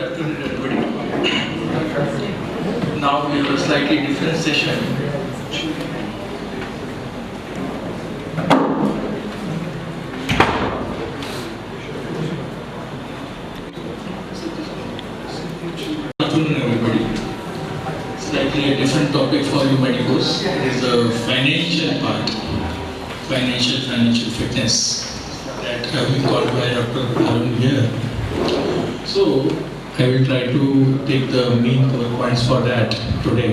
afternoon, everybody. Now we have a slightly different session. Good afternoon, everybody. Slightly a different topic for you medicos. It is the financial part, financial fitness that have been called by Dr. Arun here. So I will try to take the main points for that today.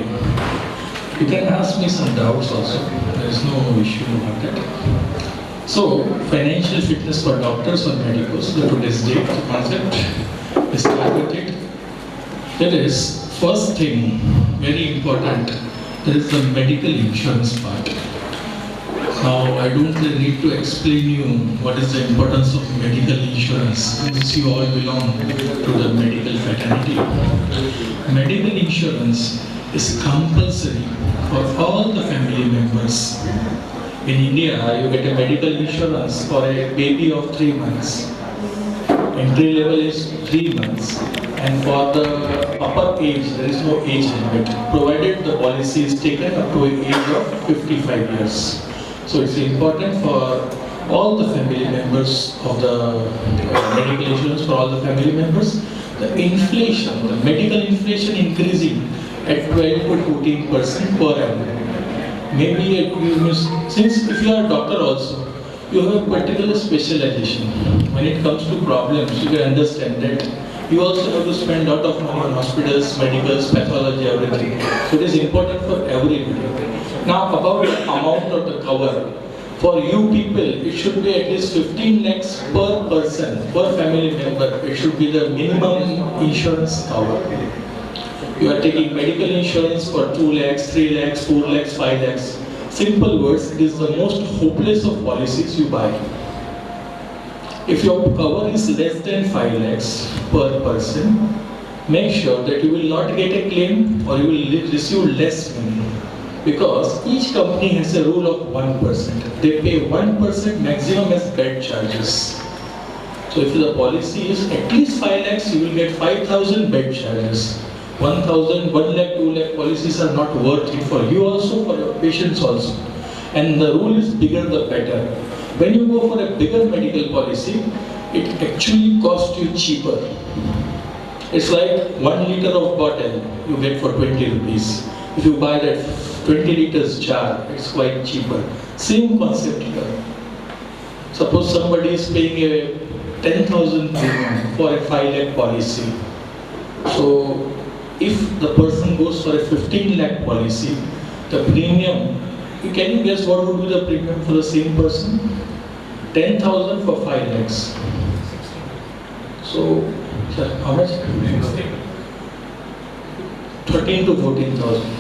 You can ask me some doubts also. There is no issue about that. So financial fitness for doctors or medicos, the today's date, the concept, is start with it. That is, first thing, very important, there is the medical insurance part. Now, I don't need to explain you what is the importance of medical insurance, since you all belong to the medical fraternity. Medical insurance is compulsory for all the family members. In India, you get a medical insurance for a baby of 3 months. Entry level is 3 months. And for the upper age, there is no age limit, provided the policy is taken up to an age of 55 years. So it's important for all the family members of the medical insurance, for all the family members. The inflation, the medical inflation increasing at 12 to 14% per annum. Maybe since if you are a doctor also, you have particular specialization. When it comes to problems, you can understand that you also have to spend a lot of money on hospitals, medicals, pathology, everything. So it is important for everybody. Now about the amount of the cover. For you people, it should be at least 15 lakhs per person, per family member. It should be the minimum insurance cover. You are taking medical insurance for 2 lakhs, 3 lakhs, 4 lakhs, 5 lakhs. Simple words, it is the most hopeless of policies you buy. If your cover is less than 5 lakhs per person, make sure that you will not get a claim or you will receive less money. Because each company has a rule of 1%. They pay 1% maximum as bed charges. So if the policy is at least 5 lakhs, you will get 5,000 bed charges. 1,000, 1 lakh, 2 lakh policies are not worth it for you also, for your patients also. And the rule is bigger the better. When you go for a bigger medical policy, it actually costs you cheaper. It's like 1 liter of bottle you get for 20 rupees. If you buy that 20 liters jar, it's quite cheaper. Same concept here. Suppose somebody is paying a 10,000 premium for a 5 lakh policy. So if the person goes for a 15 lakh policy, the premium, can you guess what would be the premium for the same person? 10,000 for 5 lakhs. So, sir, how much? 13 to 14,000.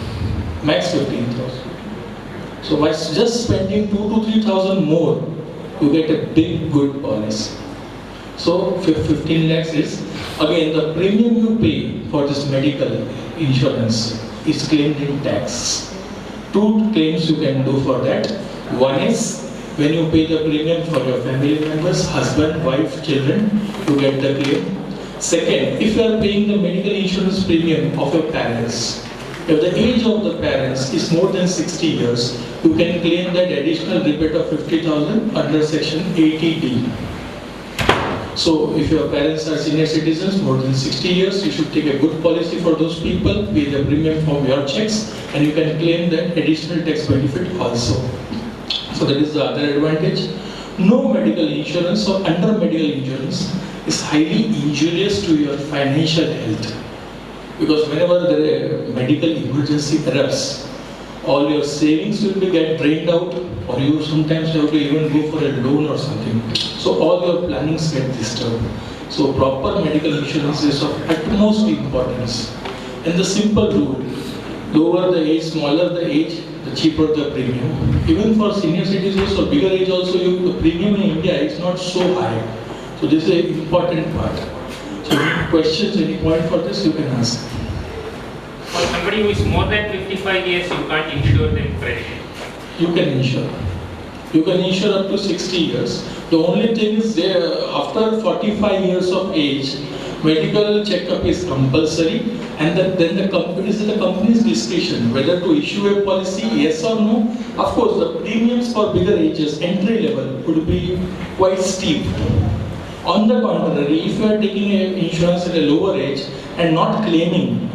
Max 15,000. So by just spending 2 to 3,000 more, you get a big good policy. So 15 lakhs is, again, the premium you pay for this medical insurance is claimed in tax. 2 claims you can do for that. One is when you pay the premium for your family members, husband, wife, children, you get the claim. Second, if you are paying the medical insurance premium of your parents, if the age of the parents is more than 60 years, you can claim that additional rebate of 50,000 under section 80D. So if your parents are senior citizens, more than 60 years, you should take a good policy for those people, pay the premium from your checks, and you can claim that additional tax benefit also. So that is the other advantage. No medical insurance or under medical insurance is highly injurious to your financial health. Because whenever the medical emergency erupts, all your savings will be get drained out, or you sometimes have to even go for a loan or something. So all your plannings get disturbed. So proper medical insurance is of utmost importance. And the simple rule, lower the age, smaller the age, the cheaper the premium. Even for senior citizens or bigger age also, the premium in India is not so high. So this is an important part. So any questions, any point for this, you can ask. For somebody who is more than 55 years, you can't insure them fresh. You can insure. You can insure up to 60 years. The only thing is after 45 years of age, medical checkup is compulsory, and then the company is the company's discretion whether to issue a policy, yes or no. Of course, the premiums for bigger ages, entry level, could be quite steep. On the contrary, if you are taking an insurance at a lower age and not claiming,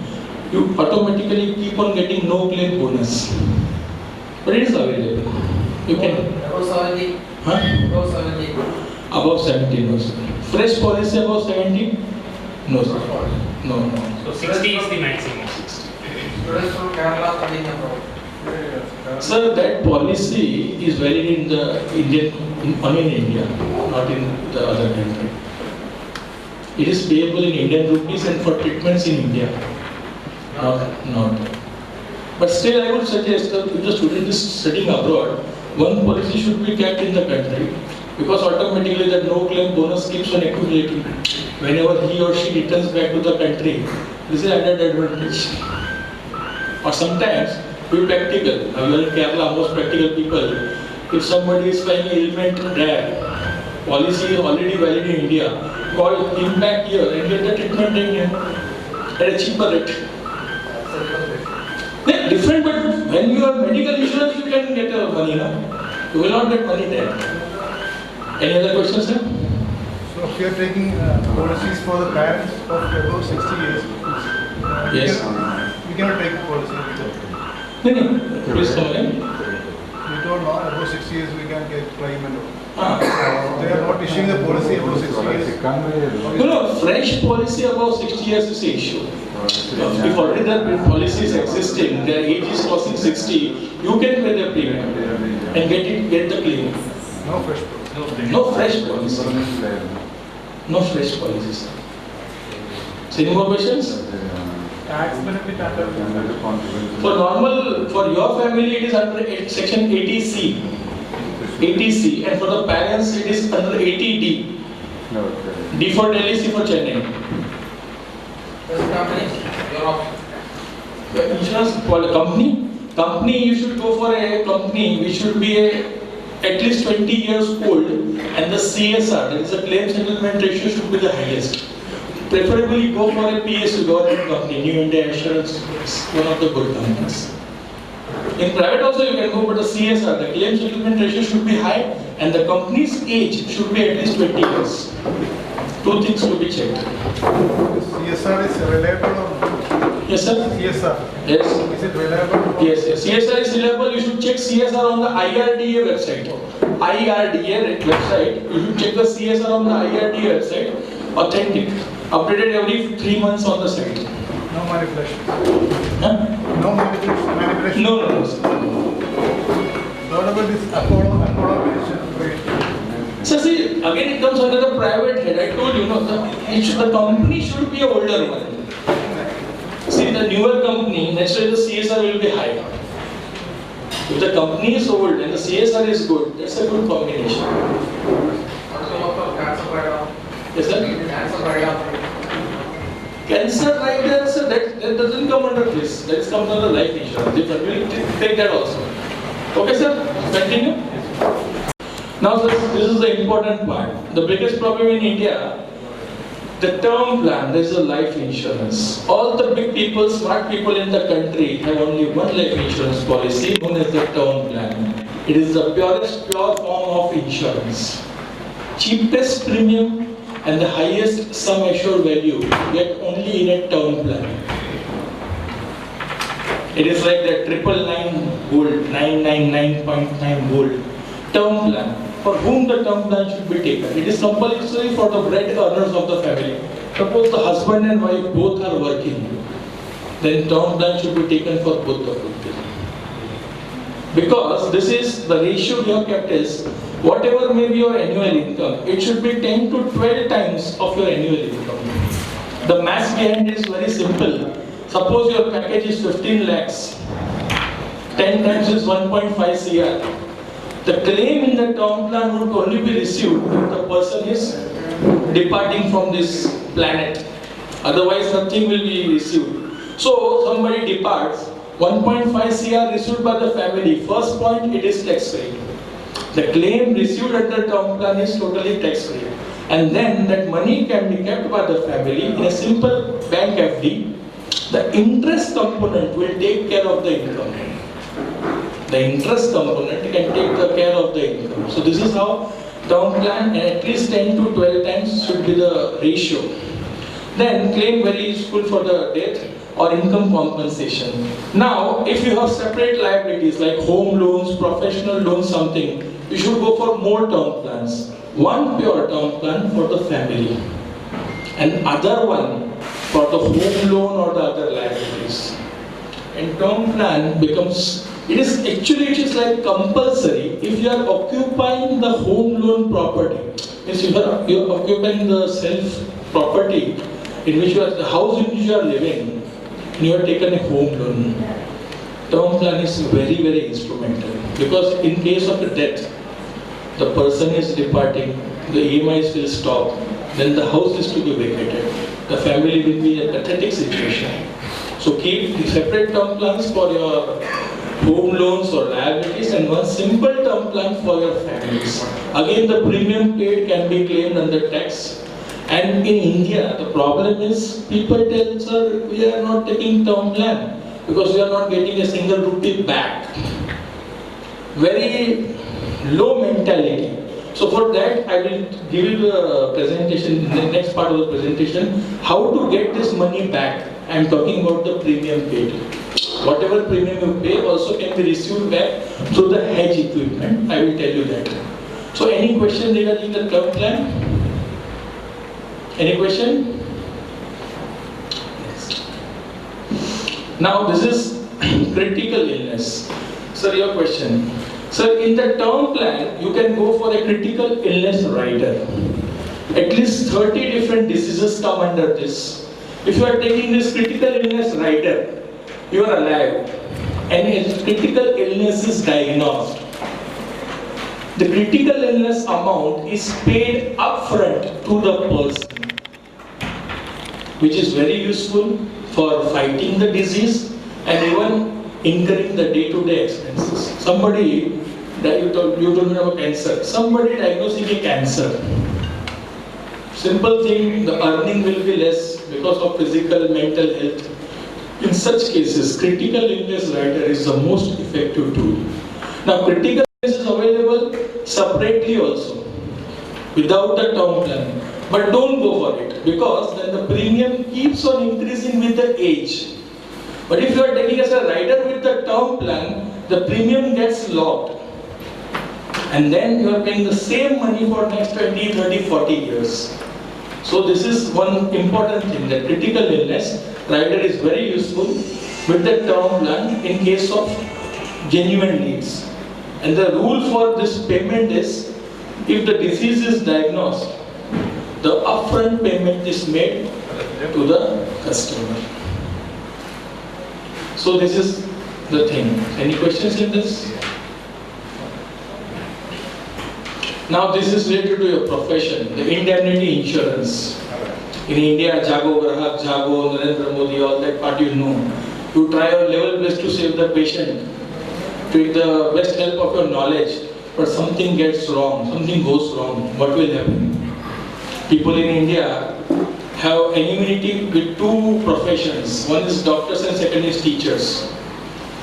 you automatically keep on getting no claim bonus. But it is available. You can. Above 70. Huh? Above 70. Above 70, no sir. Fresh policy above 70? No sir. No. So 60 is the maximum. Students from Kerala studying abroad. Sir, that policy is valid in the only in India, not in the other country. It is payable in Indian rupees and for treatments in India. Not. But still, I would suggest that if the student is studying abroad, one policy should be kept in the country, because automatically that no claim bonus keeps on accumulating. Whenever he or she returns back to the country, this is added advantage. Or sometimes, be practical. Now you are in Kerala, most practical people. If somebody is finding ailment there, policy is already valid in India, call him back here and get the treatment in here at a cheaper rate. They're different, but when you have medical insurance, you can get money, no? You will not get money there. Any other questions, sir? So if you are taking policies for the parents of above 60 years, Yes. we cannot take policy without. No. Please come again. We don't know above 60 years we can get claim and all. Ah. They are not issuing the policy above 60 years. No, French policy above 60 years is the issue. If already the policy is existing, their age is crossing 60, you can pay the premium and get the claim. No fresh policy. No fresh policy. No fresh policies. So any more questions? Tax benefit under For your family it is under section 80C. 80C, and for the parents it is under 80D. D for Delhi, C for Chennai. Your option. Insurance company, you should go for a company which should be at least 20 years old, and the CSR, that is the claim settlement ratio, should be the highest. Preferably go for a PSU, government company. New India Assurance is one of the good companies. In private also you can go, but the CSR, the claim settlement ratio, should be high, and the company's age should be at least 20 years. Two things to be checked. CSR is reliable or not? Yes, sir? CSR. Yes. Is it reliable? Yes. CSR is reliable. You should check CSR on the IRDA website. IRDA website. You should check the CSR on the IRDA website. Authentic. Updated every 3 months on the site. No manipulation. Huh? No manipulation. No, sir. What about this Apollo pension? So see, again it comes under the private head. I told you, the company should be an older one. See, the newer company, naturally the CSR will be high. If the company is old and the CSR is good, that's a good combination. Also offer cancer rider. Yes, sir? Cancer rider. Cancer rider, sir, that doesn't come under this. That comes under life insurance. Different. We'll take that also. Okay, sir? Continue. Now, sir, this is the important part. The biggest problem in India, the term plan, there is a life insurance. All the big people, smart people in the country have only one life insurance policy known as the term plan. It is the pure form of insurance. Cheapest premium and the highest sum assured value get only in a term plan. It is like the 999 gold, 999.9 gold term plan. For whom the term plan should be taken? It is compulsory for the bread earners of the family. Suppose the husband and wife both are working, then term plan should be taken for both of them. Because this is the ratio we have kept is whatever may be your annual income, it should be 10 to 12 times of your annual income. The math behind it is very simple. Suppose your package is 15 lakhs, 10 times is 1.5 CR. The claim in the term plan would only be received if the person is departing from this planet. Otherwise, nothing will be received. So, somebody departs, 1.5 CR received by the family. First point, it is tax free. The claim received under term plan is totally tax free. And then that money can be kept by the family in a simple bank FD. The interest component will take care of the income. The interest component can take care of the income. So this is how term plan, and at least 10 to 12 times should be the ratio. Then claim very useful for the death or income compensation. Now, if you have separate liabilities like home loans, professional loans, something, you should go for more term plans. One pure term plan for the family, and other one for the home loan or the other liabilities. And term plan becomes, it is like compulsory if you are occupying the home loan property. Means you are occupying the self property in which you are, the house in which you are living, and you have taken a home loan. Term plan is very, very instrumental, because in case of a death, the person is departing, the EMIs will stop, then the house is to be vacated. The family will be in a pathetic situation. So keep the separate term plans for your home loans or liabilities, and one simple term plan for your families. Again, the premium paid can be claimed under tax. And in India, the problem is people tell, sir, we are not taking term plan because we are not getting a single rupee back. Very low mentality. So for that, I will give you the presentation, the next part of the presentation, how to get this money back. I am talking about the premium paid. Whatever premium you pay also can be received back through the hedge equipment. I will tell you that. So any question regarding the term plan? Any question? Next. Now this is critical illness. Sir, your question. Sir, in the term plan, you can go for a critical illness rider. At least 30 different diseases come under this. If you are taking this critical illness rider, you are alive, and if critical illness is diagnosed, the critical illness amount is paid upfront to the person, which is very useful for fighting the disease and even incurring the day-to-day expenses. Somebody, you told me about cancer, somebody diagnosing a cancer. Simple thing, the earning will be less because of physical, mental health. In such cases, critical illness rider is the most effective tool. Now, critical illness is available separately also, without the term plan. But don't go for it, because then the premium keeps on increasing with the age. But if you are taking as a rider with the term plan, the premium gets locked. And then you are paying the same money for next 20, 30, 40 years. So this is one important thing, that critical illness rider is very useful with the term plan in case of genuine needs. And the rule for this payment is, if the disease is diagnosed, the upfront payment is made to the customer. So this is the thing. Any questions in this? Now this is related to your profession, the indemnity insurance. In India, Jago, Grahak, Jago, Narendra Modi, all that part you know. You try your level best to save the patient, with the best help of your knowledge, but something gets wrong, something goes wrong. What will happen? People in India have enmity with two professions. One is doctors and second is teachers.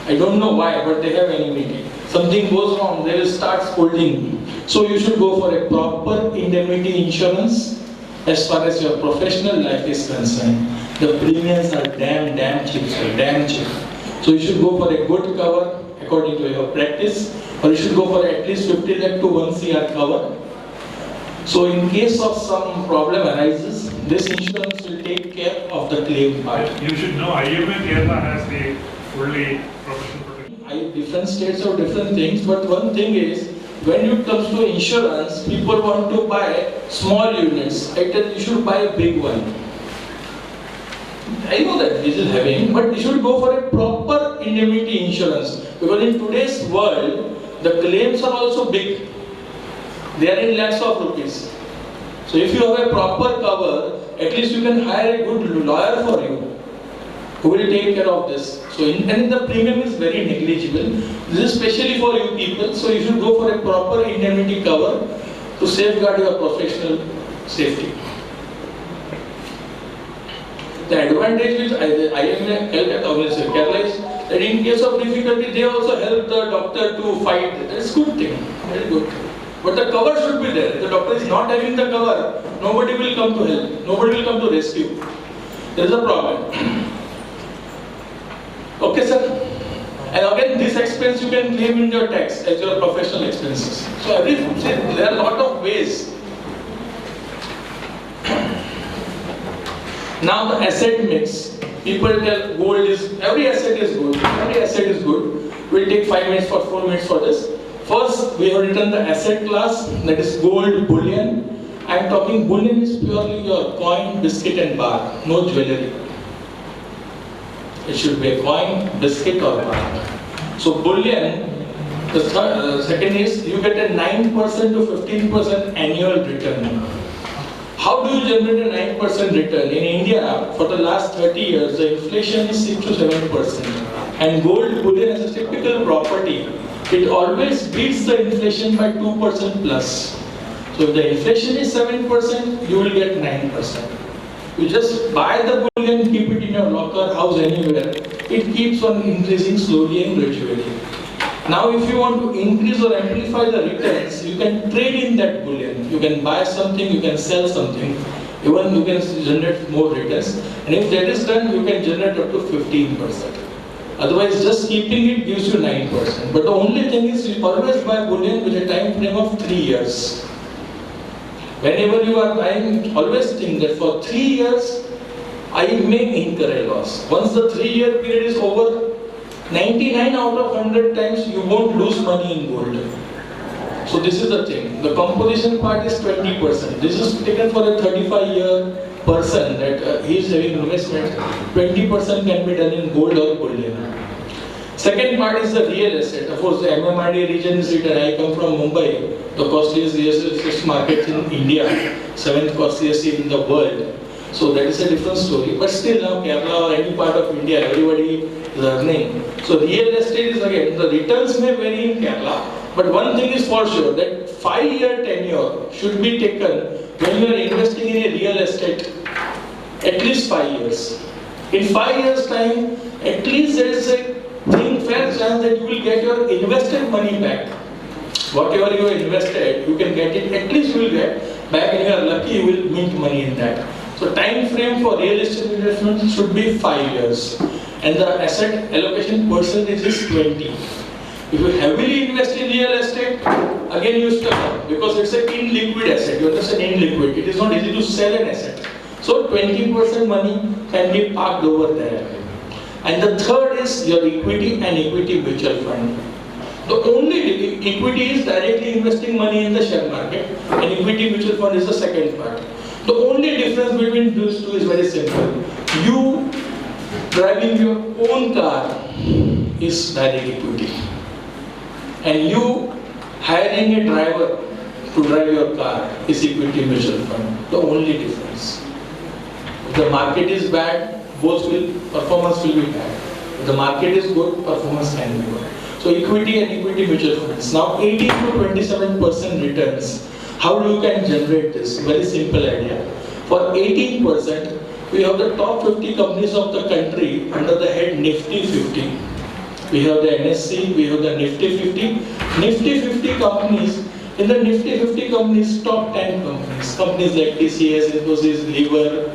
I don't know why, but they have enmity. Something goes wrong, they will start scolding. So you should go for a proper indemnity insurance as far as your professional life is concerned. The premiums are damn cheap, sir, damn cheap. So you should go for a good cover according to your practice, or you should go for at least 50 lakh to 1 CR cover. So in case of some problem arises, this insurance will take care of the claim part. You should know IMA Kerala has the fully professional protection. Different states have different things, but one thing is, when it comes to insurance, people want to buy small units. I tell you should buy a big one. I know that this is having, but you should go for a proper indemnity insurance, because in today's world, the claims are also big. They are in lakhs of rupees. So if you have a proper cover, at least you can hire a good lawyer for you, who will take care of this. So and the premium is very negligible. This is especially for you people, so you should go for a proper indemnity cover to safeguard your professional safety. The advantage which IMF helped obviously Kerala is that in case of difficulty, they also help the doctor to fight. That's good thing, very good. But the cover should be there. If the doctor is not having the cover, nobody will come to help. Nobody will come to rescue. There is a problem. Okay, sir. And again, this expense you can claim in your tax as your professional expenses. So there are a lot of ways. Now the asset mix. People tell gold is, every asset is good. Every asset is good. We'll take 5 minutes for 4 minutes for this. First, we have written the asset class, that is gold, bullion. I am talking bullion is purely your coin, biscuit and bar, no jewelry. It should be a coin, biscuit or bar. So bullion, the second is you get a 9% to 15% annual return. How do you generate a 9% return? In India, for the last 30 years, the inflation is 6 to 7%. And gold bullion as a typical property, it always beats the inflation by 2% plus. So if the inflation is 7%, you will get 9%. You just buy the bullion, keep it in your locker, house, anywhere. It keeps on increasing slowly and gradually. Now if you want to increase or amplify the returns, you can trade in that bullion. You can buy something, you can sell something. Even you can generate more returns. And if that is done, you can generate up to 15%. Otherwise, just keeping it gives you 9%. But the only thing is, you always buy bullion with a time frame of 3 years. Whenever you are buying, always think that for 3 years, I may incur a loss. Once the 3-year period is over, 99 out of 100 times you won't lose money in gold. So this is the thing. The composition part is 20%. This is taken for a 35-year person that he is having investment. 20% can be done in gold or bullion. Second part is the real estate. Of course, the MMRD region is written. I come from Mumbai, the costliest real estate market in India, 7th costliest in the world. So that is a different story. But still now Kerala or any part of India, everybody is earning. So real estate is again, the returns may vary in Kerala. But one thing is for sure, that 5-year tenure should be taken when you are investing in a real estate, at least 5 years. In 5 years time, at least there is a fair chance that you will get your invested money back. Whatever you have invested, you can get it, at least you will get back, and you are lucky you will mint money in that. So time frame for real estate investment should be 5 years. And the asset allocation percentage is 20. If you heavily invest in real estate, again you struggle because it's an illiquid asset. You understand, illiquid. It is not easy to sell an asset. So 20% money can be parked over there. And the third is your equity and equity mutual fund. The only equity is directly investing money in the share market, and equity mutual fund is the second part. The only difference between these two is very simple. You driving your own car is direct equity. And you hiring a driver to drive your car is equity mutual fund. The only difference. If the market is bad, performance will be bad. If the market is good, performance can be good. So equity and equity mutual funds. Now 18 to 27% returns. How you can generate this? Very simple idea. For 18%, we have the top 50 companies of the country under the head Nifty 50. We have the NSE, we have the Nifty 50. Nifty 50 companies, in the Nifty 50 companies, top 10 companies. Companies like TCS, Infosys, Lever,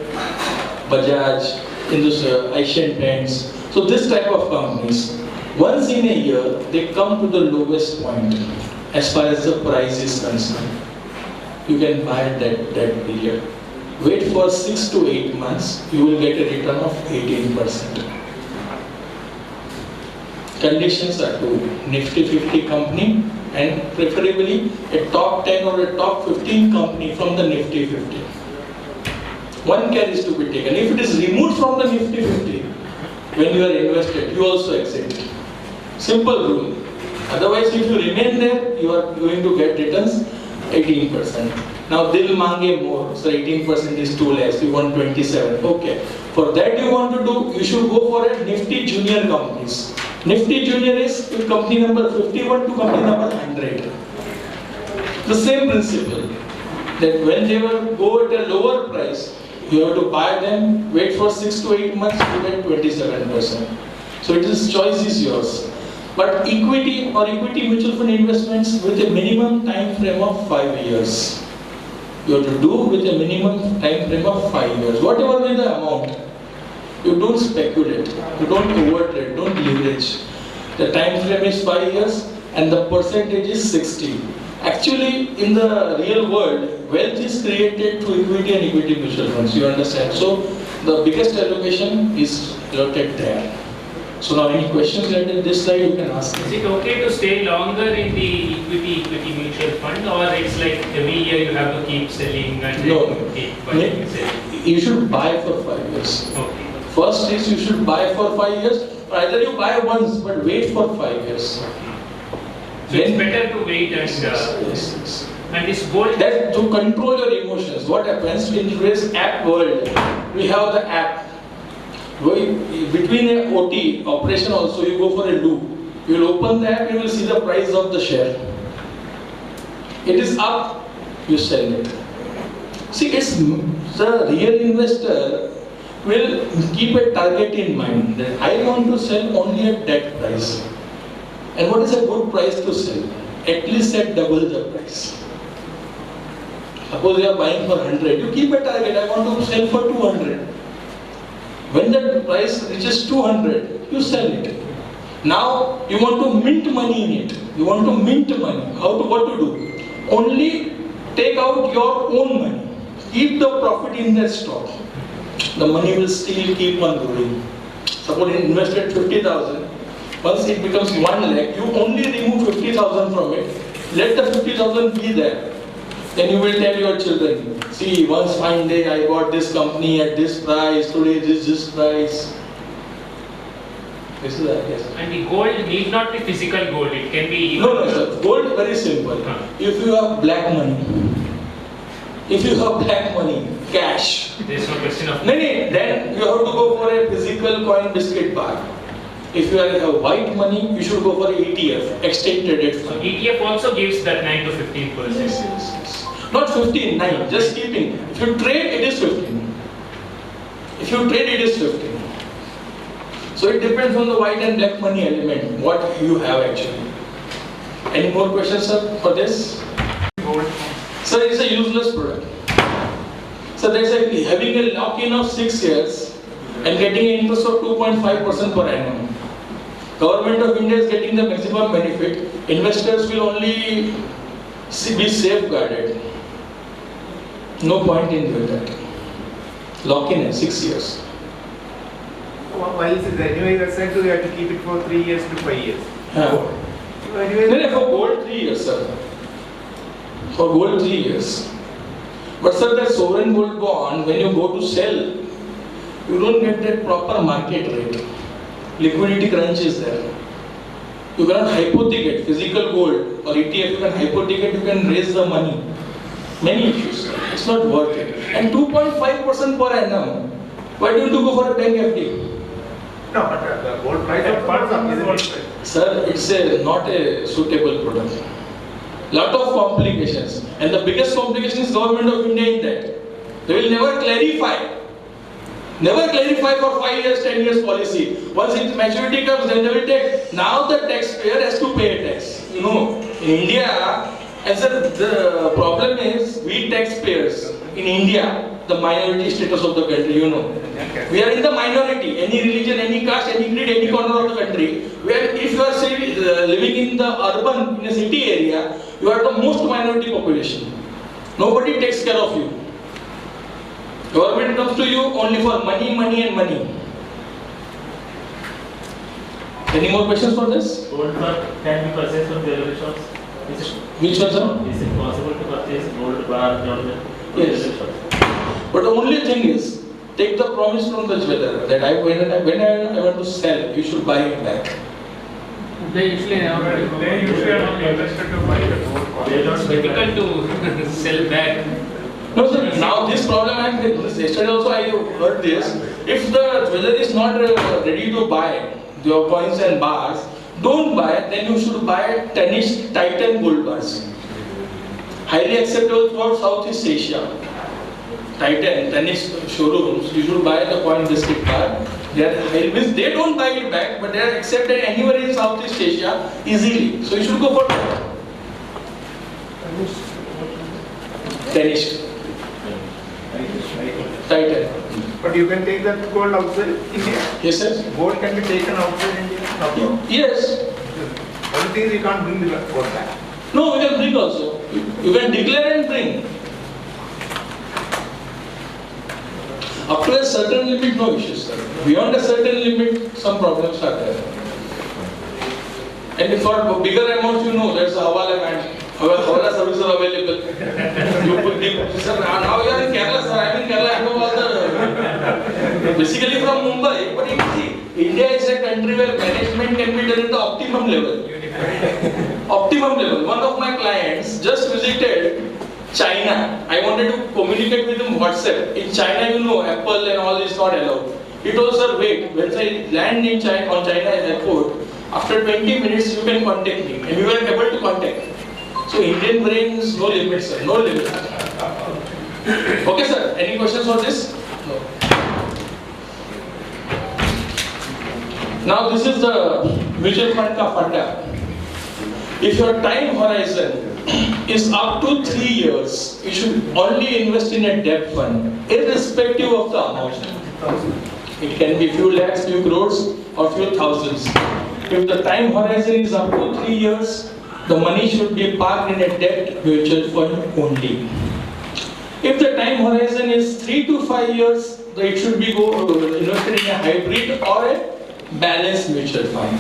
Bajaj, Asian Paints. So this type of companies, once in a year, they come to the lowest point as far as the price is concerned. You can buy that period. Wait for 6 to 8 months, you will get a return of 18%. Conditions are to Nifty 50 company and preferably a top 10 or a top 15 company from the Nifty 50. One care is to be taken. If it is removed from the Nifty 50, when you are invested, you also exit. Simple rule. Otherwise, if you remain there, you are going to get returns 18%. Now, dil mange more, so 18% is too less, you want 27. Okay. For that you want to do, you should go for a Nifty Junior companies. Nifty Junior is company number 51 to company number 100. The same principle. that when they will go at a lower price, you have to buy them, wait for 6 to 8 months, you get 27%. So it is choice is yours. But equity or equity mutual fund investments with a minimum time frame of 5 years. You have to do with a minimum time frame of 5 years. Whatever be the amount, you don't speculate, you don't overtrade, don't leverage. The time frame is 5 years and the percentage is 60. Actually, in the real world, wealth is created through equity and equity mutual funds, you understand? So, the biggest allocation is allotted there. So now any questions related to this slide you can ask. Is it okay to stay longer in the equity mutual fund, or it's like every year you have to keep selling and No. keep buying and selling? You should buy for 5 years. Okay. First is you should buy for 5 years, or either you buy once but wait for 5 years. So it's better to wait and Yes. and this gold. That to control your emotions. What happens in today's app world? We have the app. Between a OT operation also, you go for a loop. You will open the app, you will see the price of the share. It is up, you sell it. See, it's the real investor will keep a target in mind that I want to sell only at that price. And what is a good price to sell? At least at double the price. Suppose you are buying for 100, you keep a target, I want to sell for 200. When the price reaches 200, you sell it. Now you want to mint money in it. You want to mint money. What to do? Only take out your own money. Keep the profit in that stock. The money will still keep on growing. Suppose you invested 50,000. Once it becomes 1 lakh, you only remove 50,000 from it. Let the 50,000 be there. Then you will tell your children, see, once fine day I bought this company at this price, today this price. This is that, yes. And the gold need not be physical gold, it can be... No, sir. Gold, very simple. If you have black money, cash. There's no question of... No, then you have to go for a physical coin biscuit bar. If you have white money, you should go for ETF, exchange traded So fund. ETF also gives that 9 to 15%. Yes. Not 15, 9, just keeping. If you trade, it is 15. If you trade, it is 15. So it depends on the white and black money element, what you have actually. Any more questions, sir, for this? Sir, it's a useless product. So there's having a lock-in of 6 years and getting an interest of 2.5% per annum. Government of India is getting the maximum benefit. Investors will only be safeguarded. No point in doing that. Lock-in 6 years. Why is it anyway that's said you have to keep it for 3 years to 5 years? Yeah. So anyway, For gold 3 years, sir. For gold 3 years. But sir, that sovereign gold bond, when you go to sell, you don't get that proper market rate. Liquidity crunch is there. You cannot hypothecate physical gold or ETF, you can hypothecate, you can raise the money. Many issues. It's not worth it. And 2.5% per annum. Why don't you go for a bank FD? no, but the gold price of funds up, isn't it? Sir, it's not a suitable product. Lot of complications. And the biggest complication is government of India in that. They will never clarify. Never clarify for 5 years, 10 years policy. Once its maturity comes, then they will take. Now the taxpayer has to pay a tax. You know, in India, and sir, the problem is we taxpayers in India, the minority status of the country, you know. We are in the minority. Any religion, any caste, any creed, any corner of the country. Where if you are say, living in the urban, in a city area, you are the most minority population. Nobody takes care of you. Government comes to you only for money, and money. Any more questions for this? Gold bar can be purchased from jewelry shops. Which one, sir? Is it possible to purchase gold bar from Yes. jewelry shops? But the only thing is, take the promise from the jeweler that when I want to sell, you should buy it back. They usually They usually are not invested to buy the gold. It's difficult to sell back. No, sir. Now this problem I had yesterday also I heard this. If the jeweler is not ready to buy your coins and bars, don't buy. Then you should buy Titan gold bars. highly acceptable for Southeast Asia. Titan, tennis showrooms, you should buy the coin biscuit bar. They don't buy it back, but they are accepted anywhere in Southeast Asia easily. So you should go for that. Tennis. Titan. But you can take that gold outside India. Yes, sir. Gold can be taken outside India. No problem. Yes. Only thing is you can't bring the gold back. No, we can bring also. You can declare and bring. Up to a certain limit, no issues, sir. Beyond a certain limit, some problems are there. And for bigger amounts, you know, there's a Hawala man. Hawala services are available. You put the, sir, now you are in Kerala, sir. I'm in Kerala. I know all the. Basically from Mumbai, but you see, India is a country where management can be done at the optimum level. Optimum level. One of my clients just visited China. I wanted to communicate with him WhatsApp. In China, you know, Apple and all is not allowed. He told, sir, wait, once I land in China, on China airport, after 20 minutes you can contact me. And we were able to contact. So Indian brain is no limit, sir, no limit. Okay, sir, any questions on this? No. Now this is the mutual fund ka funda. If your time horizon is up to 3 years, you should only invest in a debt fund, irrespective of the amount. It can be few lakhs, few crores, or few thousands. If the time horizon is up to 3 years, the money should be parked in a debt mutual fund only. If the time horizon is 3 to 5 years, it should be invested in a hybrid or a balanced mutual fund.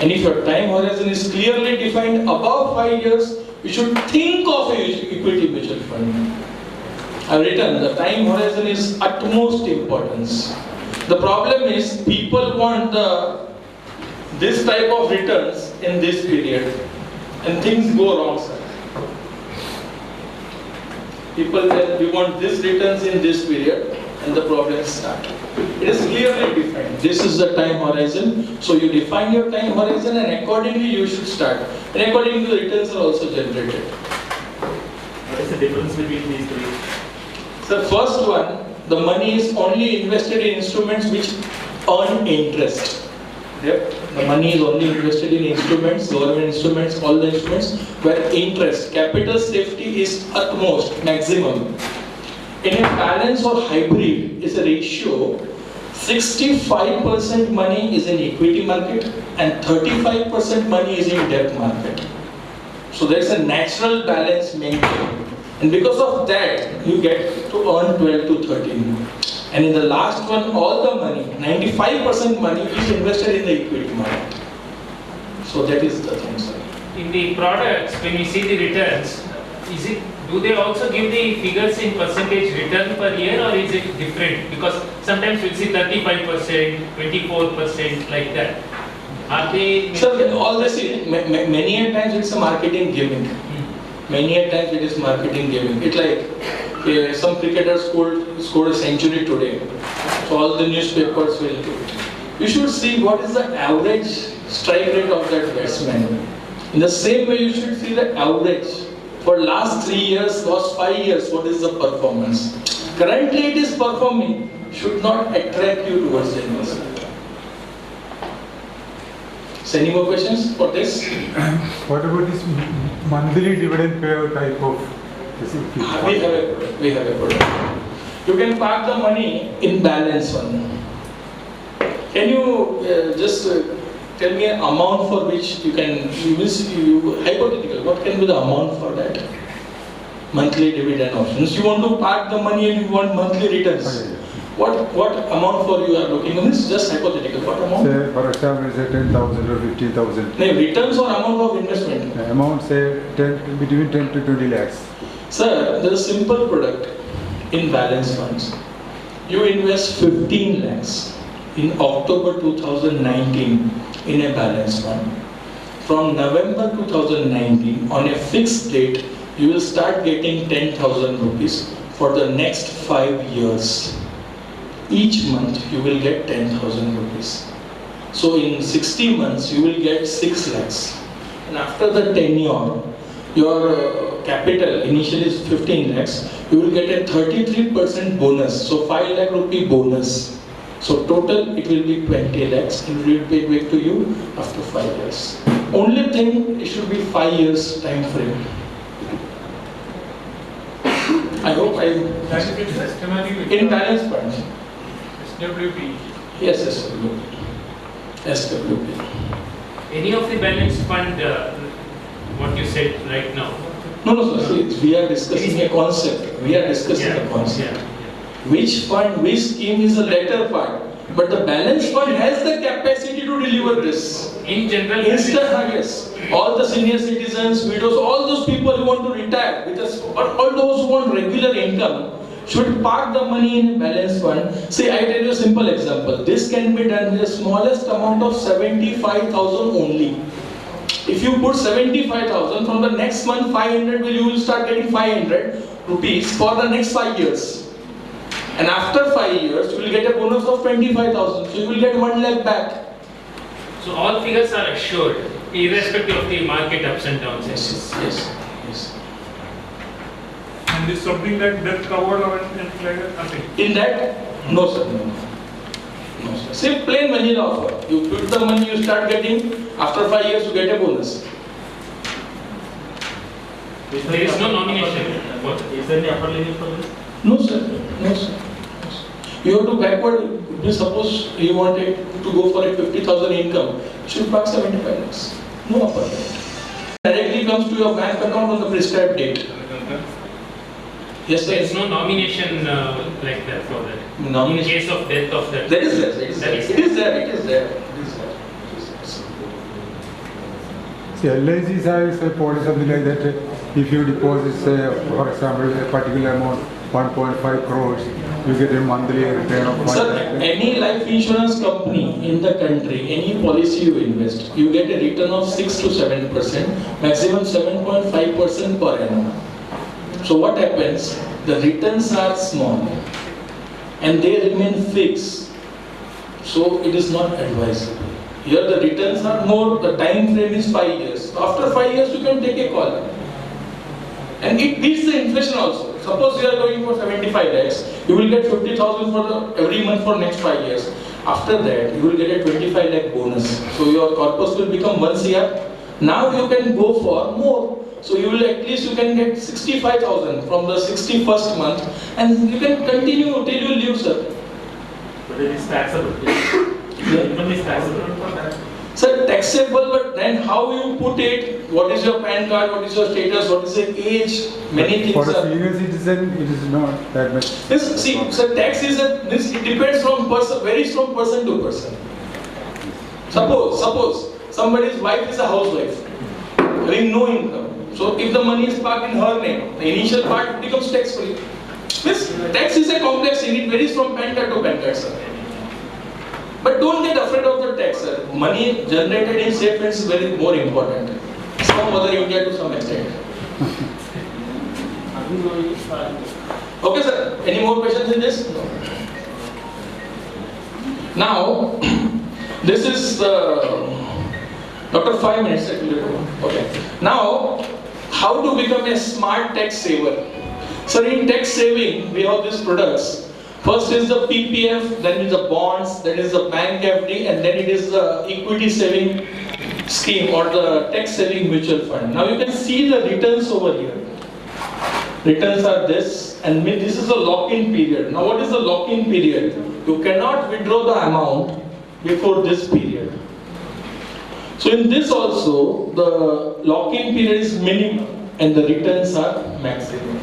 And if your time horizon is clearly defined above 5 years, you should think of a equity mutual fund. I've written the time horizon is utmost importance. The problem is people want this type of returns in this period, and things go wrong, sir. People tell we want this returns in this period, and the problems start. It is clearly defined. This is the time horizon. So you define your time horizon, and accordingly you should start. And accordingly the returns are also generated. What is the difference between these three? So first one, the money is only invested in instruments which earn interest. Yep. The money is only invested in instruments, government instruments, all the instruments where interest, capital safety is utmost, maximum. In a balance or hybrid is a ratio, 65% money is in equity market and 35% money is in debt market. So there is a natural balance maintained. And because of that, you get to earn 12 to 13. And in the last one, all the money, 95% money is invested in the equity market. So that is the thing, sir. In the products, when we see the returns, do they also give the figures in percentage return per year, or is it different? Because sometimes we'll see 35%, 24%, like that. Are they? Sir, all this, many a times it's a marketing gimmick. Many a times it is marketing gimmick. It's like some cricketer scored a century today. So all the newspapers will do it. You should see what is the average strike rate of that batsman. In the same way, you should see the average. For last 3 years, last 5 years, what is the performance? Currently it is performing, should not attract you towards the investment. So any more questions for this? What about this monthly dividend payout type of? We have a product. You can park the money in balance fund. Can you just tell me an amount for which you can, hypothetical, what can be the amount for that? Monthly dividend options. You want to park the money and you want monthly returns. Okay. What amount for you are looking at? This is just hypothetical. What amount? Say, for example, say 10,000 or 50,000. No, returns or amount of investment? Amount say between 10 to 20 lakhs. Sir, there is a simple product in balance funds. You invest 15 lakhs in October 2019 in a balance fund. From November 2019, on a fixed date, you will start getting 10,000 rupees for the next 5 years. Each month you will get 10,000 rupees. So in 60 months you will get 6 lakhs. And after the tenure, your capital initially is 15 lakhs, you will get a 33% bonus. So 5 lakh rupee bonus. So total it will be 20 lakhs and it will be paid back to you after 5 years. Only thing, it should be 5 years time frame. I hope I... In balance fund. SWP. Yes, SWP. SWP. Any of the balance fund, what you said right now? No, sir. See, we are discussing a concept. We are discussing a concept. Which fund, which scheme is the latter part. But the balance fund has the capacity to deliver this. In general, Yes. All the senior citizens, widows, all those people who want to retire with us, or all those who want regular income should park the money in a balance fund. See, I tell you a simple example. This can be done with the smallest amount of 75,000 only. If you put 75,000, from the next month 500, you will start getting 500 rupees for the next 5 years. And after 5 years, you will get a bonus of 25,000. So you will get 1 lakh back. so all figures are assured, irrespective of the market ups and downs. Yes. And is something like death covered or anything like that? Nothing. In that, no sir. No sir. See, plain vanilla offer. You put the money, you start getting, after 5 years you get a bonus. There is no nomination. Is there any upper limit for this? No sir. You have to backward, suppose you wanted to go for a 50,000 income, you should park 75 lakhs. No upper limit. Directly comes to your bank account on the prescribed date. Yes, There sir. is no nomination like that for that. Nomination. In case of death of that. That is there. It is there. See, LICs has a policy something like that. If you deposit, say, for example, a particular amount, 1.5 crores, you get a monthly return of 1 Sir, lakh. any life insurance company in the country, any policy you invest, you get a return of 6 to 7%, maximum 7.5% per annum. So what happens? The returns are small and they remain fixed. So it is not advisable. Here the returns are more, the time frame is 5 years. After 5 years you can take a call. And it beats the inflation also. Suppose you are going for 75 lakhs, you will get 50,000 for every month for next 5 years. After that, you will get a 25 lakh bonus. So your corpus will become 1 CR. Now you can go for more. So you will at least you can get 65,000 from the 61st month, and you can continue till you leave, sir. But it is taxable. Income is taxable for that. Sir, taxable, but then how you put it, what is your PAN card, what is your status, what is your age, many For things a are. senior citizen, it is not that much. This, see, sir, tax is it depends from person, varies from person to person. Suppose somebody's wife is a housewife, having no income. So if the money is parked in her name, the initial part becomes tax free. This tax is a complex thing, it varies from PAN card to PAN card, sir. But don't get afraid of the tax, sir. Money generated in safe hands is very more important. Some other India to some extent. Okay, sir. Any more questions in this? No. Now, this is Dr. 5 minutes. Okay. Now, how to become a smart tax saver? So in tax saving, we have these products. First is the PPF, then is the bonds, then is the bank FD, and then it is the equity saving scheme or the tax saving mutual fund. Now you can see the returns over here. Returns are this, and this is the lock-in period. Now what is the lock-in period? You cannot withdraw the amount before this period. So in this also, the lock-in period is minimum and the returns are maximum.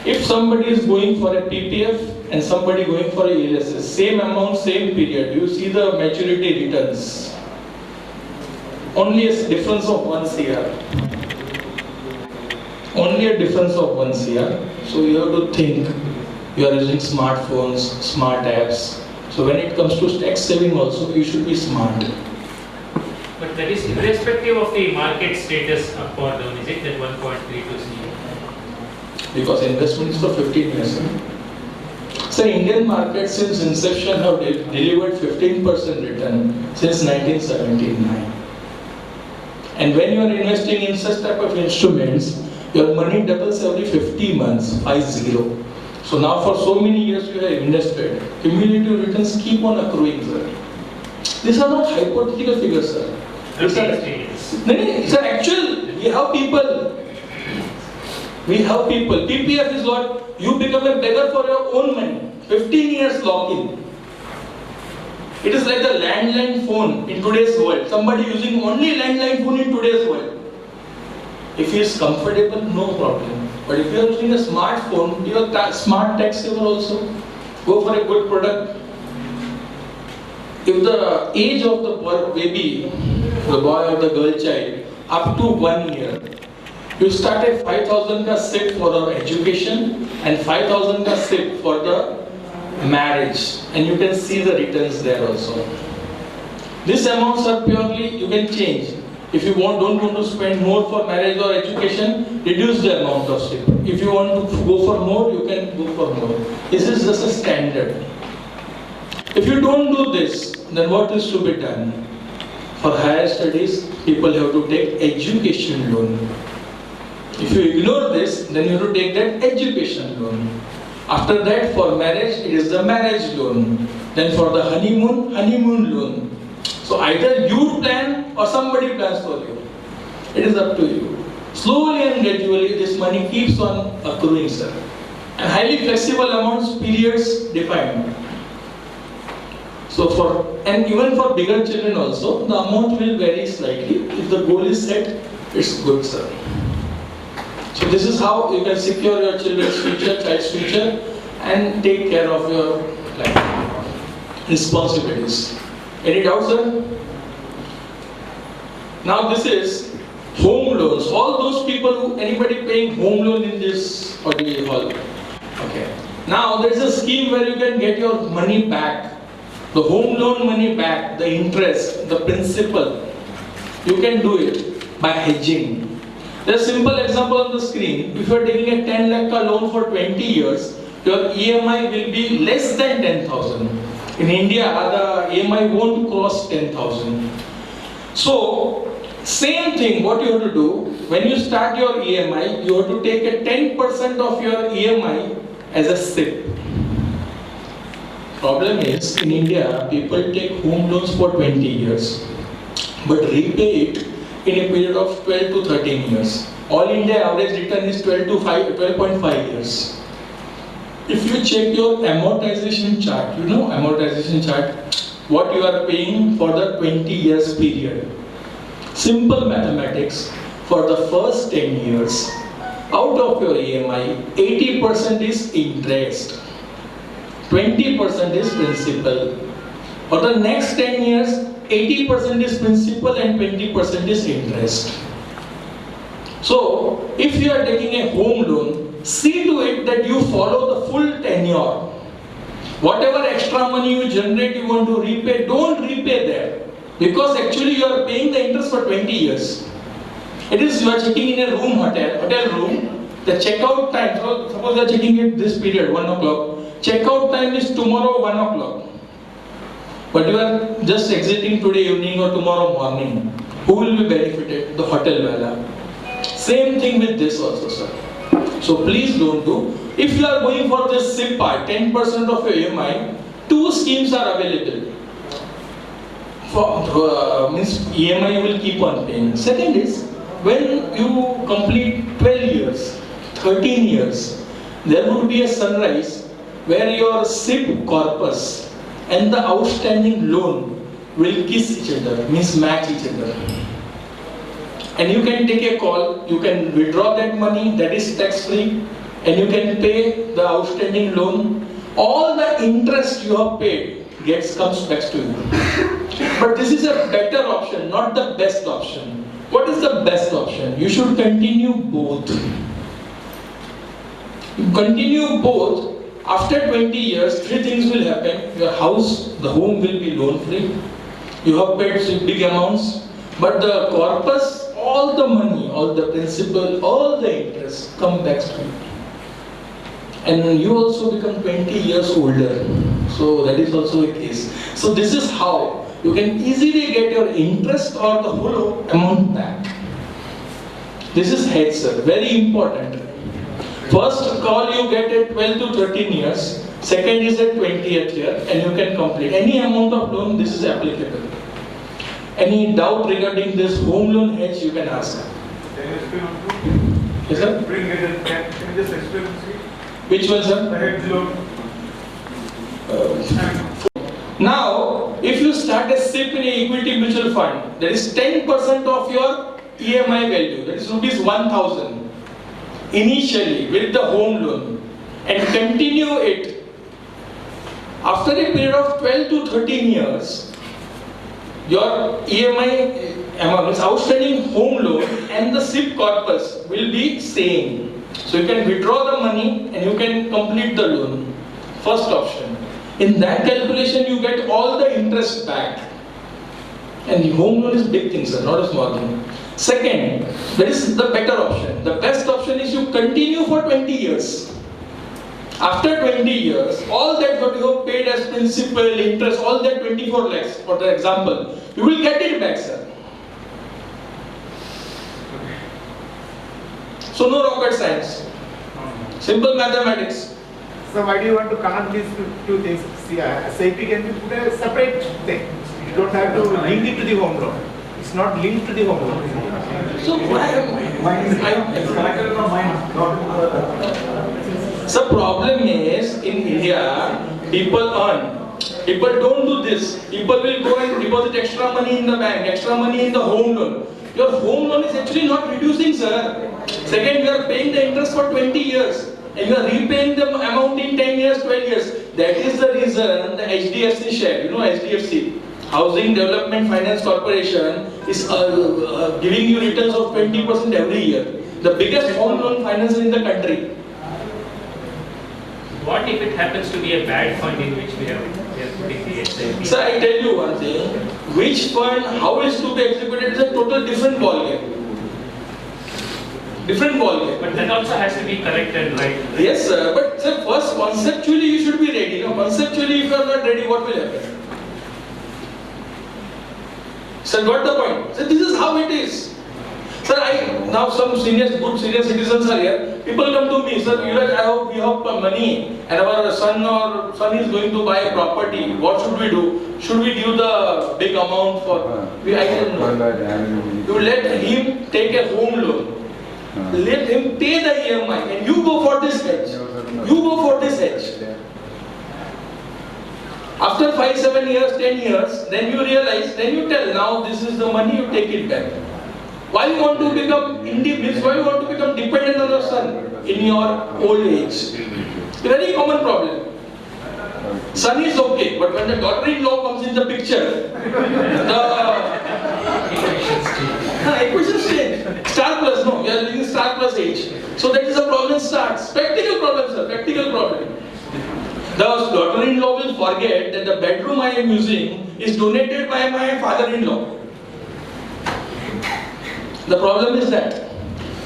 If somebody is going for a PPF and somebody going for a LSS, same amount, same period, you see the maturity returns. Only a difference of 1 CR. Only a difference of 1 CR. So you have to think, you are using smartphones, smart apps. So when it comes to tax saving also, you should be smart. But that is irrespective of the market status up or down, is it? That 1.32 CR? Because investment is for 15 years. So Indian market since inception have delivered 15% return since 1979. And when you are investing in such type of instruments, Your money doubles every 50 months, 50. So now for so many years you have invested, cumulative returns keep on accruing, sir. These are not hypothetical figures, sir. These are actual. We have people. PPF is what? You become a beggar for your own money. 15 years lock-in. It is like the landline phone in today's world. Somebody using only landline phone in today's world. If he is comfortable, no problem. But if you are using a smartphone, you are smart tax saver also. Go for a good product. If the age of the baby, the boy or the girl child, up to 1 year, you start a 5,000 ka SIP for the education and 5,000 ka SIP for the marriage, and you can see the returns there also. These amounts are purely, you can change. If you don't want to spend more for marriage or education, reduce the amount of SIP. If you want to go for more, you can go for more. This is just a standard. If you don't do this, then what is to be done? For higher studies, people have to take education loan. If you ignore this, then you have to take that education loan. After that, for marriage, it is the marriage loan. Then for the honeymoon loan. So either you plan or somebody plans for you. It is up to you. Slowly and gradually, this money keeps on accruing, sir. And highly flexible amounts, periods defined. So and even for bigger children also, the amount will vary slightly. If the goal is set, it's good, sir. So this is how you can secure your children's future, child's future, and take care of your responsibilities. Any doubts, sir? Now this is home loans. All those people anybody paying home loan in this audio hall? Okay. Now there is a scheme where you can get your money back. The home loan money back, the interest, the principal. You can do it by hedging. There's a simple example on the screen. If you are taking a 10 lakh loan for 20 years, your EMI will be less than 10,000. In India, the EMI won't cross 10,000. So, same thing, what you have to do, when you start your EMI, you have to take a 10% of your EMI as a SIP. Problem is, in India, people take home loans for 20 years, but repay it in a period of 12 to 13 years. All India average return is 12.5 years. If you check your amortization chart, you know amortization chart, what you are paying for the 20 years period. Simple mathematics, for the first 10 years, out of your EMI, 80% is interest, 20% is principal. For the next 10 years, 80% is principal and 20% is interest. So, if you are taking a home loan, see to it that you follow the full tenure. Whatever extra money you generate, you want to repay, don't repay there. Because actually you are paying the interest for 20 years. It is you are checking in a room, hotel room, the checkout time, so suppose you are checking it this period, 1 o'clock. Checkout time is tomorrow, 1 o'clock. But you are just exiting today evening or tomorrow morning. Who will be benefited? The hotel wala. Same thing with this also, sir. So please don't do. If you are going for this SIP part, 10% of your EMI, two schemes are available. Means EMI will keep on paying. Second is, when you complete 12 years, 13 years, there would be a sunrise where your SIP corpus and the outstanding loan will kiss each other, means match each other. And you can take a call, you can withdraw that money, that is tax free, and you can pay the outstanding loan. All the interest you have paid comes back to you. But this is a better option, not the best option. What is the best option? You should continue both. You continue both. After 20 years, three things will happen. Your house, the home will be loan free. You have paid big amounts, but the corpus, all the money, all the principal, all the interest come back to you. And you also become 20 years older. So that is also a case. So this is how you can easily get your interest or the whole amount back. This is hedge, sir. Very important. First call you get at 12 to 13 years. Second is at 20th year, and you can complete any amount of loan. This is applicable. Any doubt regarding this home loan hedge, you can ask. Can you explain on Yes, sir. Bring it. Can you just explain? Which one, sir? The hedge loan. Now, if you start a SIP in a equity mutual fund, that is 10% of your EMI value, that is rupees 1,000, initially with the home loan, and continue it. After a period of 12 to 13 years, your EMI amount, means outstanding home loan and the SIP corpus will be same. So you can withdraw the money and you can complete the loan. First option. In that calculation, you get all the interest back. And home loan is big thing, sir, not a small thing. Second, that is the better option. The best option is you continue for 20 years. After 20 years, all that what you have paid as principal, interest, all that 24 lakhs, for the example, you will get it back, sir. So no rocket science. Simple mathematics. So why do you want to connect these two things? See, SIP can be put a separate thing. You don't have to link it to the home loan. It's not linked to the home loan. So why the problem is in India, people earn. People don't do this. People will go and deposit extra money in the bank, extra money in the home loan. Your home loan is actually not reducing, sir. Second, you are paying the interest for 20 years. And you are repaying the amount in 10 years, 12 years. That is the reason the HDFC share, HDFC, Housing Development Finance Corporation, is giving you returns of 20% every year. The biggest home loan financer in the country. What if it happens to be a bad fund in which we are putting the SIP? So I tell you one thing, which fund, how it's to be executed is a total different ballgame. Different ballgame. But that also has to be corrected, right? Yes, sir. But sir, first conceptually you should be ready. Conceptually, if you are not ready, what will happen? Sir, got the point? So this is how it is. Sir, now some good senior citizens are here. People come to me, sir, Yuvraj, we have money and our son is going to buy a property. What should we do? Should we give the big amount for? I don't know. You let him take a home loan. Let him pay the EMI and you go for this hedge. You go for this hedge. After 5, 7 years, 10 years, then you realize, then you tell, now this is the money, you take it back. Why you want to become independent? Why you want to become dependent on your son in your old age? It's a very common problem. Son is okay, but when the daughter-in-law comes in the picture, the equations change. Star plus, no, we are living star plus age. So that is the problem starts. Practical problem, sir, practical problem. The daughter-in-law will forget that the bedroom I am using is donated by my father-in-law. The problem is that.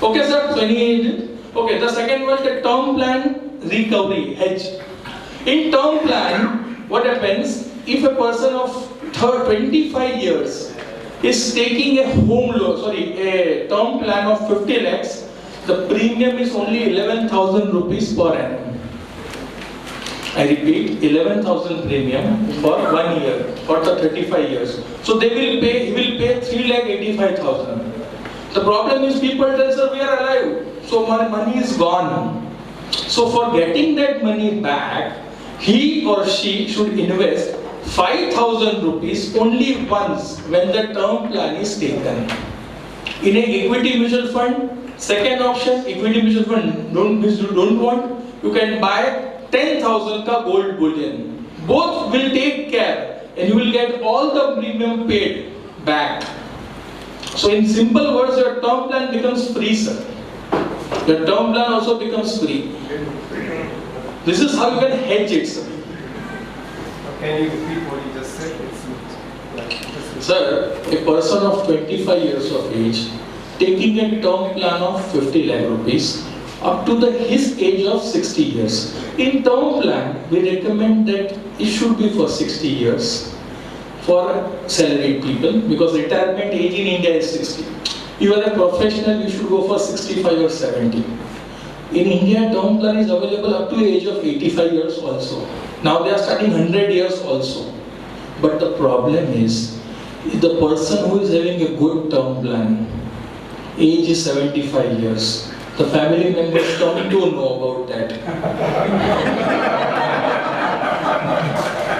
Okay, sir, so okay, the second one, the term plan recovery, hedge. In term plan, what happens if a person of 25 years is taking a home loan, a term plan of 50 lakhs, the premium is only 11,000 rupees per annum. I repeat, 11,000 premium for 1 year, for the 35 years. So he will pay 3,85,000. The problem is people tell, sir, we are alive, so my money is gone. So for getting that money back, he or she should invest 5,000 rupees only once when the term plan is taken. In an equity mutual fund, second option, equity mutual fund don't want, you can buy 10,000 ka gold bullion. Both will take care and you will get all the premium paid back. So in simple words, your term plan becomes free, sir. Your term plan also becomes free. This is how you can hedge it, sir. Can you repeat what you just said? Sir, a person of 25 years of age taking a term plan of 50 lakh rupees up to his age of 60 years. In term plan, we recommend that it should be for 60 years for salaried people because retirement age in India is 60. You are a professional, you should go for 65 or 70. In India, term plan is available up to the age of 85 years also. Now they are starting 100 years also. But the problem is, the person who is having a good term plan, age is 75 years. The family members come to know about that.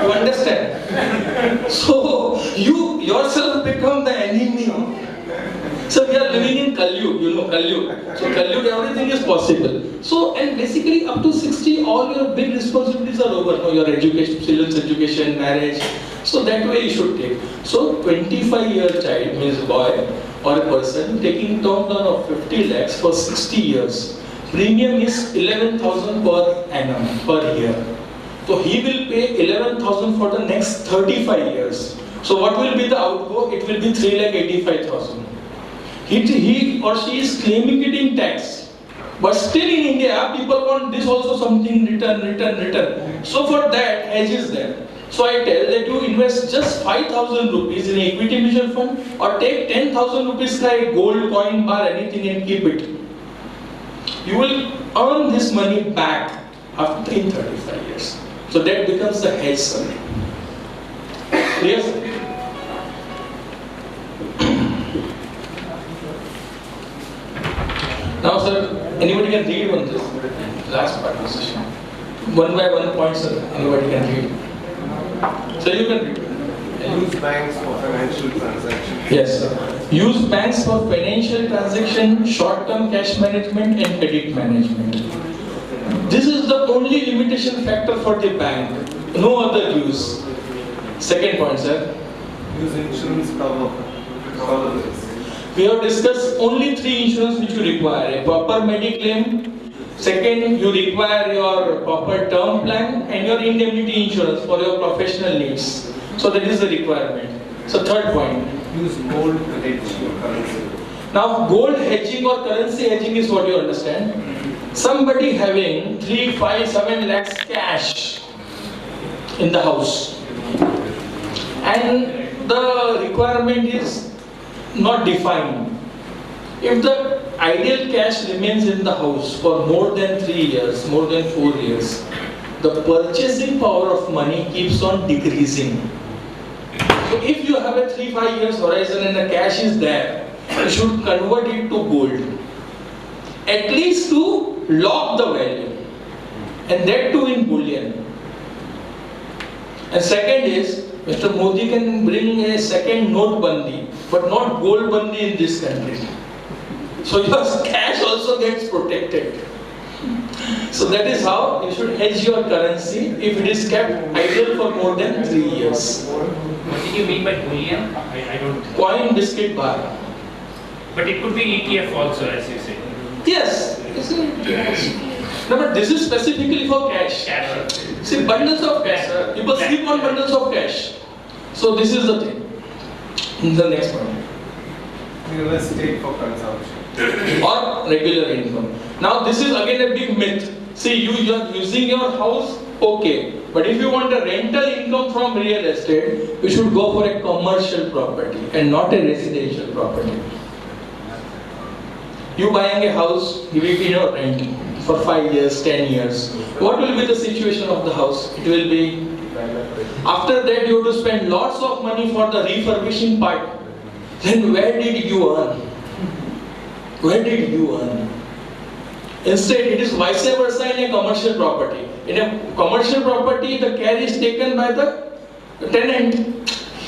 You understand? So, you yourself become the enemy. So we are living in Kalyug, you know Kalyug. So Kalyug, everything is possible. So, and basically up to 60, all your big responsibilities are over. No, your education, children's education, marriage. So that way you should take. So 25-year child means boy or a person taking term loan of 50 lakhs for 60 years. Premium is 11,000 per annum, per year. So he will pay 11,000 for the next 35 years. So what will be the outgo? It will be 3,85,000. He or she is claiming it in tax. But still in India, people want this also something return. So for that, hedge is there. So I tell that you invest just 5,000 rupees in equity mutual fund or take 10,000 rupees like gold, coin, bar, anything and keep it. You will earn this money back after in 35 years. So that becomes the hedge, sir. Yes? Now, sir, anybody can read on this last part of the session. One by one point, sir, anybody can read. So you can read. Use banks for financial transactions. Yes, sir. Use banks for financial transaction, short-term cash management and credit management. This is the only limitation factor for the bank. No other use. Second point, sir. Use insurance cover this. We have discussed only 3 insurance which you require. A proper mediclaim. Second, you require your proper term plan and your indemnity insurance for your professional needs. So that is the requirement. So third point. Use gold to hedge your currency. Now gold hedging or currency hedging is what you understand. Somebody having 3, 5, 7 lakhs cash in the house. And the requirement is not defined. If the ideal cash remains in the house for more than 3 years, more than 4 years, the purchasing power of money keeps on decreasing. So if you have a 3-5 years horizon and the cash is there, you should convert it to gold. At least to lock the value. And that too in bullion. And second is, Mr. Modi can bring a second note bandi, but not gold bandi in this country. So your cash also gets protected. So that is how you should hedge your currency if it is kept idle for more than 3 years. What did you mean by bullion? I don't. Coin, biscuit, bar. But it could be ETF also, as you say. Yes. No, but this is specifically for cash. Cash. See, bundles of cash. People sleep on bundles of cash. So this is the thing. The next one. Real estate for consumption. Or regular income. Now this is again a big myth. See, you are using your house, okay. But if you want a rental income from real estate, you should go for a commercial property and not a residential property. You buying a house, give it in your rent for 5 years, 10 years. What will be the situation of the house? It will be, after that you have to spend lots of money for the refurbishing part. Then where did you earn? Where did you earn? Instead, it is vice versa in a commercial property. In a commercial property, the care is taken by the tenant.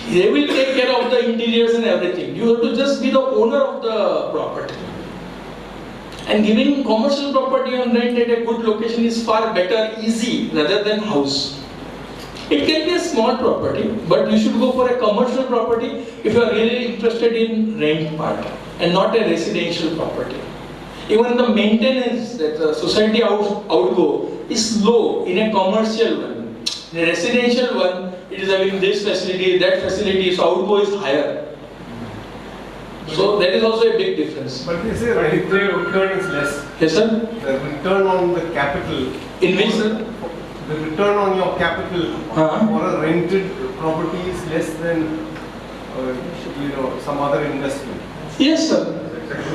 They will take care of the interiors and everything. You have to just be the owner of the property. And giving commercial property on rent at a good location is far better, easy, rather than house. It can be a small property, but you should go for a commercial property if you are really interested in rent part and not a residential property. Even the maintenance that the society outgo is low in a commercial one. In a residential one, it is having this facility, that facility, so outgo is higher. So that is also a big difference. But they say the return is less. Yes, sir? The return on the capital. In which, sir? The return on your capital for a rented property is less than some other investment. Yes, sir.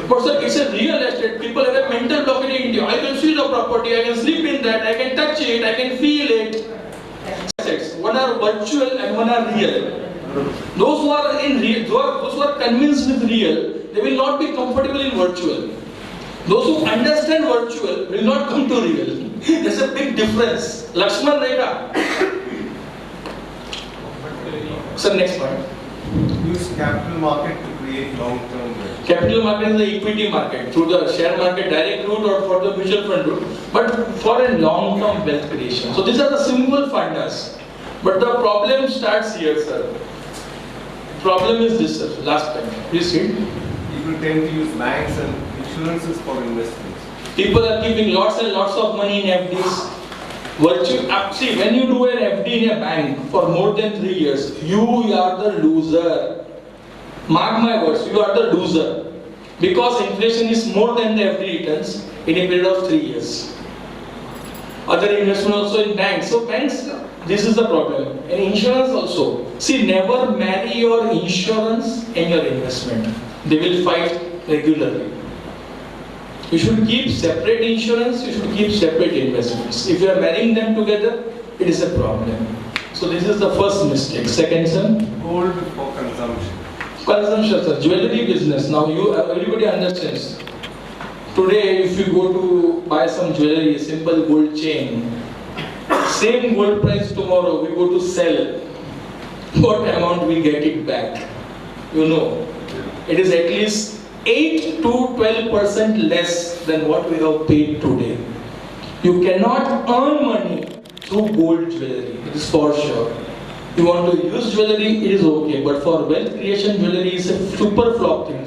But sir, it's a real estate. People have a mental block in India. I can see the property, I can sleep in that, I can touch it, I can feel it. Assets. One are virtual and one are real. Those who are in real, those who are convinced with real, they will not be comfortable in virtual. Those who understand virtual will not come to real. There's a big difference. Lakshman Rekha. Sir, next point. Use capital market to create long-term wealth. Capital market is the equity market, through the share market direct route or for the mutual fund route, but for a long-term wealth creation. So these are the simple funders. But the problem starts here, sir. Problem is this, sir. Last point. Please read. People tend to use banks and insurances for investments. People are keeping lots and lots of money in FDs. See, when you do an FD in a bank for more than 3 years, you are the loser. Mark my words, you are the loser. Because inflation is more than the FD returns in a period of 3 years. Other investment also in banks. So banks, this is the problem. And insurance also. See, never marry your insurance and your investment. They will fight regularly. You should keep separate insurance, you should keep separate investments. If you are marrying them together, it is a problem. So this is the first mistake. Second, sir? Gold for consumption. Consumption, sir. Jewelry business. Now everybody understands. Today, if you go to buy some jewelry, a simple gold chain, same gold price tomorrow, we go to sell. What amount we get it back? You know, it is at least 8 to 12% less than what we have paid today. You cannot earn money through gold jewelry, it is for sure. You want to use jewelry, it is okay, but for wealth creation, jewelry is a super flop thing.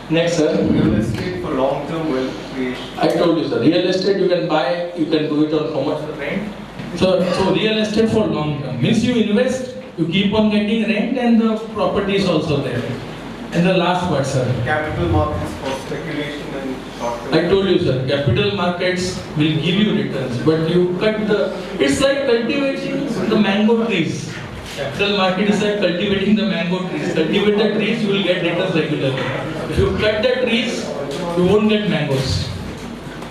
Next, sir. Real estate for long-term wealth creation. I told you, sir. Real estate you can buy, you can do it on commercial rent. So real estate for long term means you invest, you keep on getting rent, and the property is also there. And the last part, sir. Capital markets for speculation and short-term. I told you, sir, capital markets will give you returns, but you cut the. It's like cultivating the mango trees. Capital market is like cultivating the mango trees. Cultivate the trees, you will get returns regularly. If you cut the trees, you won't get mangoes.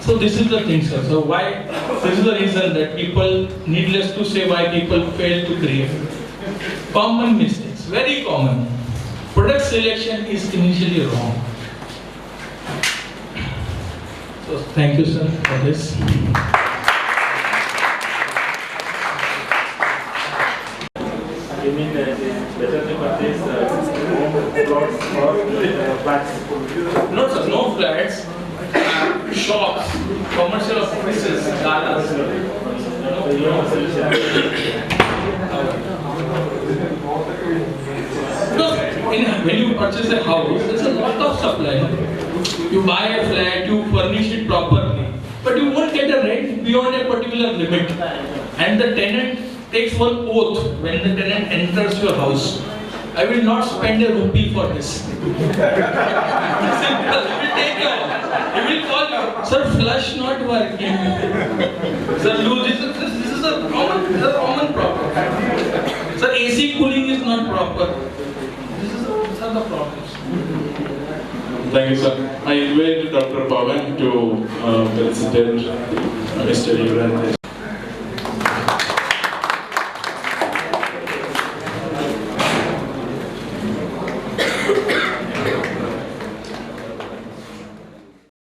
So this is the thing, sir. So why? This is the reason that people, needless to say, why people fail to create. Common mistakes, very common. Product selection is initially wrong. So thank you, sir, for this. You mean that it's better to purchase home plots or flats? No, sir, no flats. Shops, commercial offices, galas. When you purchase a house, there's a lot of supply. You buy a flat, you furnish it properly, but you won't get a rent beyond a particular limit. And the tenant takes one oath when the tenant enters your house. I will not spend a rupee for this. Simple. He will take your. He will call you. Sir, flush not working. Sir, this is a common problem. Sir, AC cooling is not proper. These are the problems. Thank you, sir. I invite Dr. Pavan to felicitate Mr. Yuvraj.